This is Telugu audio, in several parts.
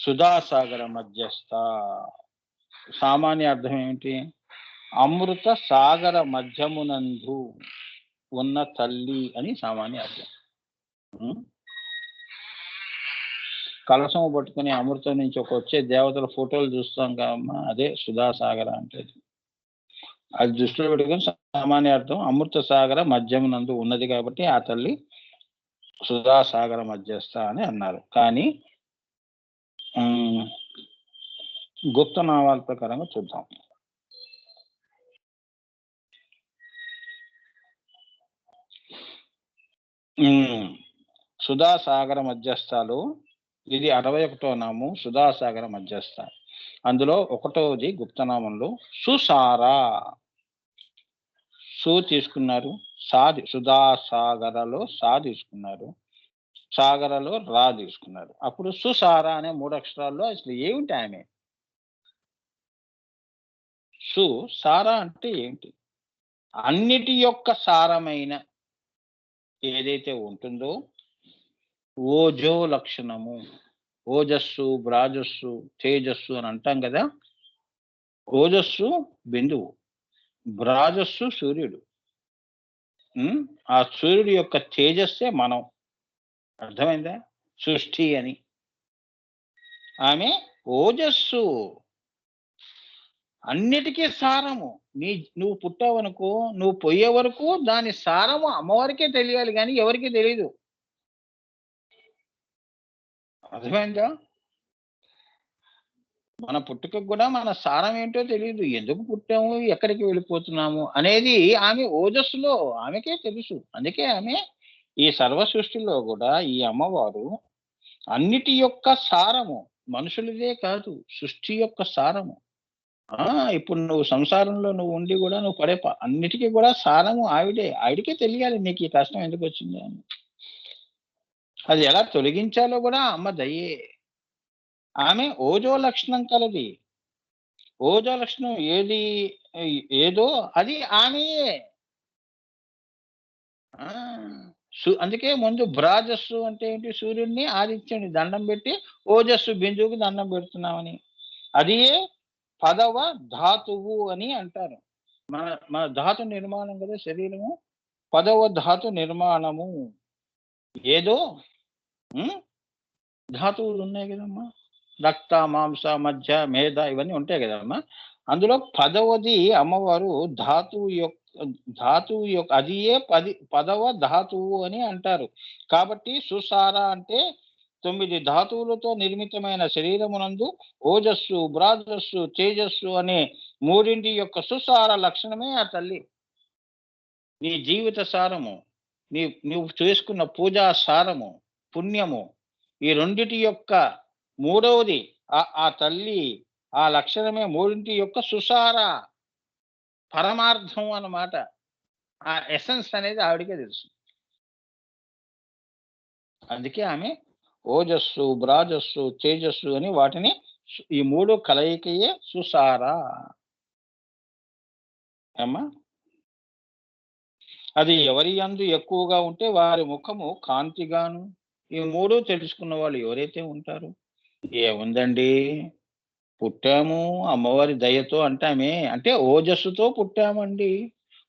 సుధాసాగర మధ్యస్థ. సామాన్య అర్థం ఏమిటి? అమృత సాగర మధ్యమునందు ఉన్న తల్లి అని సామాన్య అర్థం. కలశము పట్టుకుని అమృతం నుంచి వచ్చే దేవతల ఫోటోలు చూస్తాం కదమ్మా, అదే సుధాసాగర అంటే. అది దృష్టిలో పెట్టుకుని సామాన్య అర్థం అమృత సాగర మధ్యమునందు ఉన్నది కాబట్టి ఆ తల్లి సుధాసాగర మధ్యస్థ అని అన్నారు. కానీ గుప్త నామాల ప్రకారంగా చూద్దాం. సుధాసాగర మధ్యస్థాలు, ఇది 61వ నామం సుధాసాగర మధ్యస్థ. అందులో 1వది గుప్తనామంలో సుసారా. సు తీసుకున్నారు, సాది సుధాసాగరలో సా తీసుకున్నారు, సాగరలో రా తీసుకున్నారు. అప్పుడు సుసారా అనే 3 అక్షరాల్లో అసలు ఏమిటి ఆమె? సు సారా అంటే ఏమిటి? అన్నిటి యొక్క సారమైన ఏదైతే ఉంటుందో ఓజో లక్షణము, ఓజస్సు, బ్రాజస్సు, తేజస్సు అని అంటాం కదా. ఓజస్సు బిందువు, బ్రాజస్సు సూర్యుడు, ఆ సూర్యుడి యొక్క తేజస్సే మనం. అర్థమైందా? సృష్టి అని. ఆమె ఓజస్సు, అన్నిటికీ సారము. నువ్వు పుట్టావనుకో, నువ్వు పోయే వరకు దాని సారము అమ్మవారికే తెలియాలి, కానీ ఎవరికి తెలియదు. అర్థమైందా? మన పుట్టుకకు కూడా మన సారం ఏంటో తెలియదు. ఎందుకు పుట్టాము, ఎక్కడికి వెళ్ళిపోతున్నాము అనేది ఆమె ఓజస్సులో ఆమెకే తెలుసు. అందుకే ఆమె ఈ సర్వ సృష్టిలో కూడా ఈ అమ్మవారు అన్నిటి యొక్క సారము, మనుషులదే కాదు సృష్టి యొక్క సారము. ఇప్పుడు నువ్వు సంసారంలో నువ్వు ఉండి కూడా నువ్వు పడే అన్నిటికీ కూడా సారము ఆవిడే. ఆవిడికే తెలియాలి నీకు ఈ కష్టం ఎందుకు వచ్చింది అని. అది ఎలా తొలగించాలో కూడా అమ్మ దయ్యే. ఆమె ఓజో లక్షణం కలది. ఓజో లక్షణం ఏదో అది ఆమెయే. అందుకే ముందు బ్రాజస్సు అంటే ఏంటి? సూర్యుడిని ఆదిత్యుని దండం పెట్టి ఓజస్సు బిందువుకి దండం పెడుతున్నామని. అది పదవ ధాతువు అని అంటారు. మన ధాతు నిర్మాణం కదా శరీరము. 10వ ధాతు నిర్మాణము ఏదో ధాతువులు ఉన్నాయి కదమ్మా. రక్త, మాంస, మధ్య, మేధ ఇవన్నీ ఉంటాయి కదమ్మా. అందులో 10వది అమ్మవారు ధాతువు యొక్క అది 10వ ధాతువు అని అంటారు. కాబట్టి సుసార అంటే 9 ధాతువులతో నిర్మితమైన శరీరమునందు ఓజస్సు, బ్రాజస్సు, తేజస్సు అనే 3 యొక్క సుసార లక్షణమే ఆ తల్లి. నీ జీవిత సారము, నువ్వు చేసుకున్న పూజా సారము, పుణ్యము, ఈ 2 యొక్క 3వది ఆ తల్లి. ఆ లక్షణమే 3 యొక్క సుసార పరమార్థం అన్నమాట. ఆ ఎసెన్స్ అనేది ఆవిడికే తెలుసు. అందుకే ఆమె ఓజస్సు, బ్రాజస్సు, తేజస్సు అని వాటిని ఈ 3 కలయికయే సుసార. అమ్మా, అది ఎవరి యందు ఎక్కువగా ఉంటే వారి ముఖము కాంతిగాను. ఈ 3 తెలుసుకున్న వాళ్ళు ఎవరైతే ఉంటారు, ఏముందండి పుట్టాము అమ్మవారి దయతో అంటామే, అంటే ఓజస్సుతో పుట్టామండి.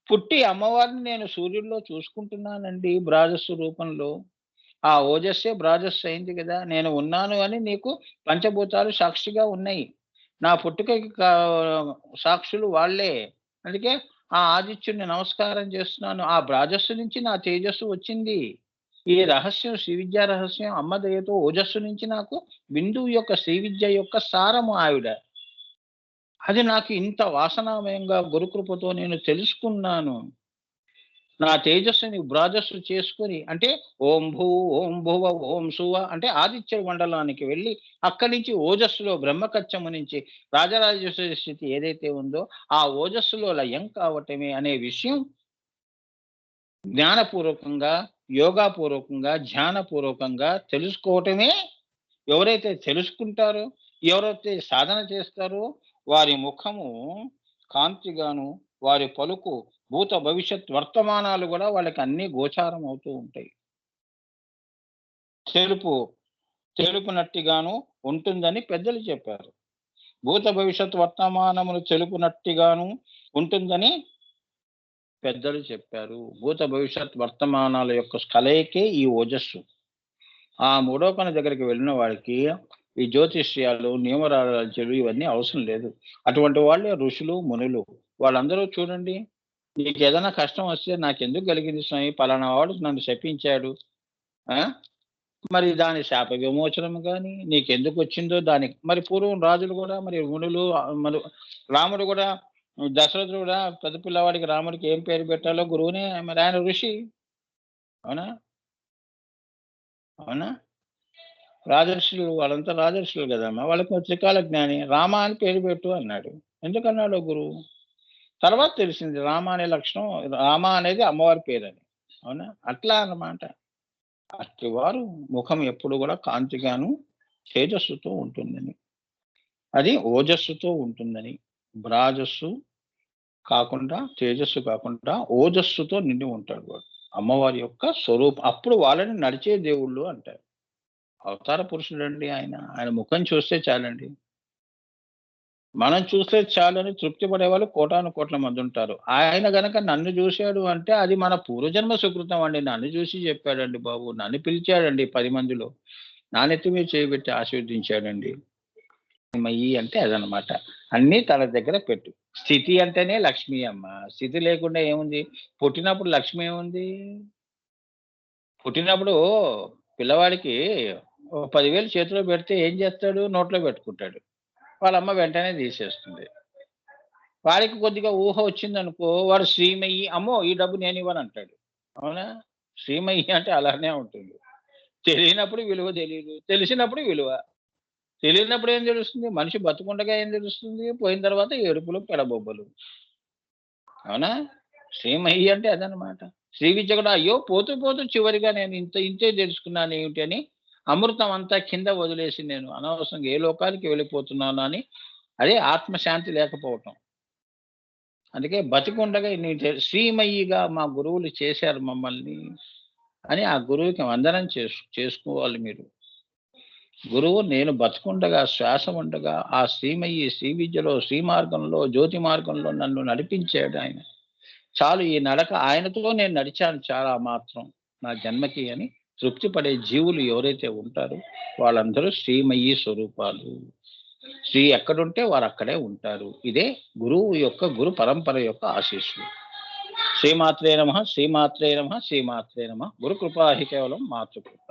పుట్టి అమ్మవారిని నేను సూర్యుడిలో చూసుకుంటున్నానండి బ్రాజస్సు రూపంలో. ఆ ఓజస్సే బ్రాజస్సు అయింది కదా. నేను ఉన్నాను అని నీకు పంచభూతాలు సాక్షిగా ఉన్నాయి. నా పుట్టుకకి సాక్షులు వాళ్లే. అందుకే ఆ ఆదిత్యుడిని నమస్కారం చేస్తున్నాను. ఆ బ్రాజస్సు నుంచి నా తేజస్సు వచ్చింది. ఈ రహస్యం శ్రీ విద్యా రహస్యం అమ్మ దయతో ఓజస్సు నుంచి నాకు బిందువు యొక్క శ్రీ విద్య యొక్క సారము ఆవిడ. అది నాకు ఇంత వాసనామయంగా గురుకృపతో నేను తెలుసుకున్నాను. నా తేజస్సుని బ్రాజస్సు చేసుకుని, అంటే ఓం భూ ఓం భువ ఓం సువ అంటే ఆదిత్య మండలానికి వెళ్ళి అక్కడి నుంచి ఓజస్సులో బ్రహ్మకచ్చము నుంచి రాజరాజేశ్వరి స్థితి ఏదైతే ఉందో ఆ ఓజస్సులో లయం కావటమే అనే విషయం జ్ఞానపూర్వకంగా, యోగాపూర్వకంగా, ధ్యానపూర్వకంగా తెలుసుకోవటమే. ఎవరైతే తెలుసుకుంటారో, ఎవరైతే సాధన చేస్తారో వారి ముఖము కాంతిగాను, వారి పలుకు భూత భవిష్యత్ వర్తమానాలు కూడా వాళ్ళకి అన్ని గోచారం అవుతూ ఉంటాయి. తెలుపునట్టిగాను, ఉంటుందని పెద్దలు చెప్పారు. భూత భవిష్యత్ వర్తమానములు తెలుపునట్టుగాను ఉంటుందని పెద్దలు చెప్పారు. భూత భవిష్యత్ వర్తమానాల యొక్క కలయికే ఈ ఓజస్సు. ఆ మూడో కన్ను దగ్గరికి వెళ్ళిన వాడికి ఈ జ్యోతిష్యాలు, న్యూమరాలజీలు ఇవన్నీ అవసరం లేదు. అటువంటి వాళ్ళే ఋషులు, మునులు. వాళ్ళందరూ చూడండి, నీకేదైనా కష్టం వస్తే నాకెందుకు కలిగింది స్వామి? పలానా వాడు నన్ను శపించాడు. ఆ! మరి దాని శాప విమోచనం గాని, నీకెందుకొచ్చిందో దానికి మరి పూర్వం రాజులు గూడా మరి మునులు మరి రాముడు గూడా దశరథుడు గూడా పెద్ద పిల్లవాడికి రాముడికి ఏం పేరు పెట్టాలో గురువునే మరి ఆయన ఋషి. అవునా? అవునా? రాజర్షులు వాళ్ళంతా రాజర్షులు గదమ్మా! వాళ్ళకి త్రికాల జ్ఞాని. రామ అని పేరు పెట్టు అన్నాడు. ఎందుకన్నాడో గురువు. తర్వాత తెలిసింది రామ అనే లక్షణం రామ అనేది అమ్మవారి పేరని. అవునా? అట్లా అన్నమాట. అట్టివారు ముఖం ఎప్పుడు గూడా కాంతిగాను, తేజస్సుతో ఉంటుందని. అది ఓజస్సుతో ఉంటుందని. బ్రాజస్సు కాకుండా, తేజస్సు కాకుండా ఓజస్సుతో నిండి ఉంటాడు వాడు. అమ్మవారి యొక్క స్వరూపం. అప్పుడు వాళ్ళని నడిచే దేవుళ్ళు అంటారు. అవతార పురుషుడండి ఆయన. ఆయన ముఖం చూస్తే చాలండి. మనం చూస్తే చాలని తృప్తి పడేవాళ్ళు కోటాను కోట్ల మందుంటారు. ఆయన గనక నన్ను జూసాడు అంటే అది మన పూర్వజన్మ సుకృతం అండి. నన్ను జూసి చెప్పాడండి బాబు. నన్ను పిలిచాడండి 10 మందిలో. నా నెత్తి మీద చేయి పెట్టి ఆశీర్వదించాడండి. మయి అంటే అదనమాట. అన్నీ తన దగ్గర పెట్టు. స్థితి అంటేనే లక్ష్మి అమ్మ. స్థితి లేకుండా ఏముంది? పుట్టినప్పుడు లక్ష్మి ఏముంది? పుట్టినప్పుడు పిల్లవాడికి ఓ 10,000 చేతిలో పెడితే ఏం చేస్తాడు? నోట్లో పెట్టుకుంటాడు. వాళ్ళమ్మ వెంటనే తీసేస్తుంది. వాడికి కొద్దిగా ఊహ వచ్చిందనుకో, వాడు శ్రీమయి అమ్మో! ఈ డబ్బు నేనివ్వనంటాడు. అవునా? శ్రీమయి అంటే అలానే ఉంటుంది. తెలియనప్పుడు విలువ తెలీదు. తెలిసినప్పుడు విలువ. తెలియనప్పుడు ఏం తెలుస్తుంది? మనిషి బతికుండగా ఏం తెలుస్తుంది? పోయిన తర్వాత ఏడుపులు, పెడబొబ్బలు. అవునా? శ్రీమయి అంటే అదనమాట. శ్రీ విద్య కూడా అయ్యో! పోతూ పోతూ చివరిగా నేను ఇంతే తెలుసుకున్నానేమిటి అని అమృతం అంతా కింద వదిలేసి నేను అనవసరంగా ఏ లోకానికి వెళ్ళిపోతున్నాను అని అదే ఆత్మశాంతి లేకపోవటం. అందుకే బతికుండగా శ్రీమయిగా మా గురువులు చేశారు మమ్మల్ని అని ఆ గురువుకి వందనం చేసుకోవాలి మీరు. గురువు నేను బతికుండగా, శ్వాస ఉండగా ఆ శ్రీమయి శ్రీ విద్యలో, శ్రీ మార్గంలో, జ్యోతి మార్గంలో నన్ను నడిపించాడు ఆయన. చాలు ఈ నడక ఆయనతో నేను నడిచాను చాలా మాత్రం నా జన్మకి అని తృప్తి పడే జీవులు ఎవరైతే ఉంటారో వాళ్ళందరూ శ్రీమయీ స్వరూపాలు. శ్రీ ఎక్కడుంటే వారక్కడే ఉంటారు. ఇదే గురువు యొక్క గురు పరంపర యొక్క ఆశీస్సులు. శ్రీమాత్రే నమః, శ్రీమాత్రే నమః, శ్రీమాత్రే నమః. గురు కృపా హి కేవలం మాతృ కృప.